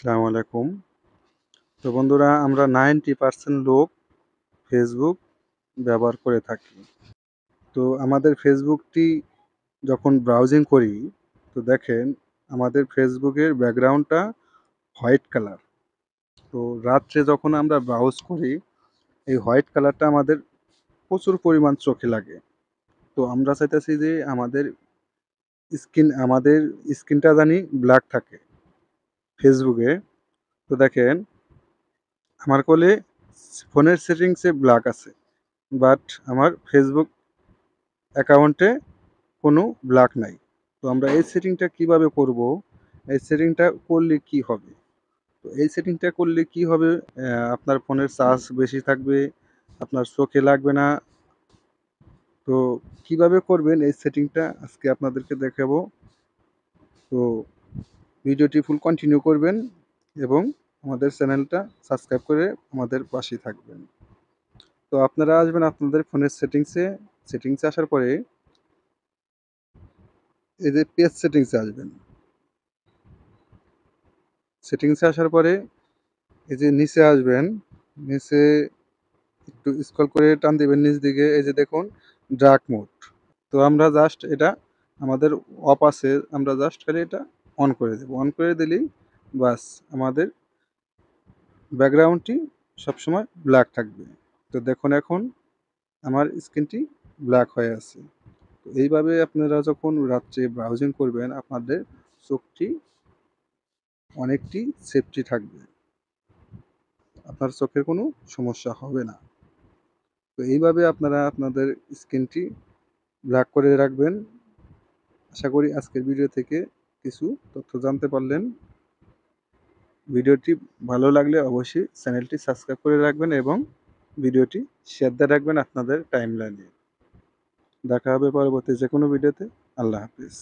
আসসালামু আলাইকুম। তো বন্ধুরা, আমরা 90% লোক ফেসবুক ব্যবহার করে থাকি। তো আমাদের ফেসবুকটি যখন ব্রাউজিং করি, তো দেখেন আমাদের ফেসবুকের ব্যাকগ্রাউন্ডটা হোয়াইট কালার। তো রাত্রে যখন আমরা ব্রাউজ করি, এই হোয়াইট কালারটা আমাদের প্রচুর পরিমাণ চোখে লাগে। তো আমরা চাইতেছি যে আমাদের স্ক্রিনটা জানি ব্ল্যাক থাকে ফেসবুকে। তো দেখেন আমার কোলে ফোনের সেটিংসে ব্ল্যাক আছে। বাট আমার ফেসবুক অ্যাকাউন্টে কোনো ব্লক নাই। তো আমরা এই সেটিংটা কিভাবে করব? এই সেটিংটা করলে কি হবে? তো এই সেটিংটা করলে কি হবে? আপনার ফোনের চার্জ বেশি থাকবে, আপনার চোখে লাগবে না। তো কিভাবে করবেন এই সেটিংটা আজকে আপনাদেরকে দেখাবো। তো ভিডিওটি ফুল কন্টিনিউ করবেন এবং আমাদের চ্যানেলটা সাবস্ক্রাইব করে আমাদের পাশেই থাকবেন। তো আপনারা আসবেন আপনাদের ফোনের সেটিংসে আসার পরে এই যে পেজ সেটিংসে আসবেন। সেটিংসে আসার পরে এই যে নিচে আসবেন, নিচে একটু স্ক্রল করে টান দিবেন নিচ দিকে, এই যে দেখুন ডার্ক মোড। তো আমরা জাস্ট এটা আমাদের অফ আছে, আমরা জাস্ট খালি এটা অন করে দেব। অন করে দিলেই বাস আমাদের ব্যাকগ্রাউন্ডটি সবসময় ব্ল্যাক থাকবে। তো দেখুন এখন আমার স্ক্রিনটি ব্ল্যাক হয়ে আছে। তো এইভাবে আপনারা যখন রাত্রে ব্রাউজিং করবেন আপনাদের চোখটি অনেকটি সেফটি থাকবে, আপনার চোখের কোনো সমস্যা হবে না। তো এইভাবে আপনারা আপনাদের স্ক্রিনটি ব্ল্যাক করে রাখবেন। আশা করি আজকের ভিডিও থেকে কিছু তথ্য জানতে পারলেন। ভিডিওটি ভালো লাগলে অবশ্যই চ্যানেলটি সাবস্ক্রাইব করে রাখবেন এবং ভিডিওটি শেয়ার দিয়ে রাখবেন আপনাদের টাইমলাইনে। দেখা হবে পরবর্তী যে কোনো ভিডিওতে। আল্লাহ হাফিজ।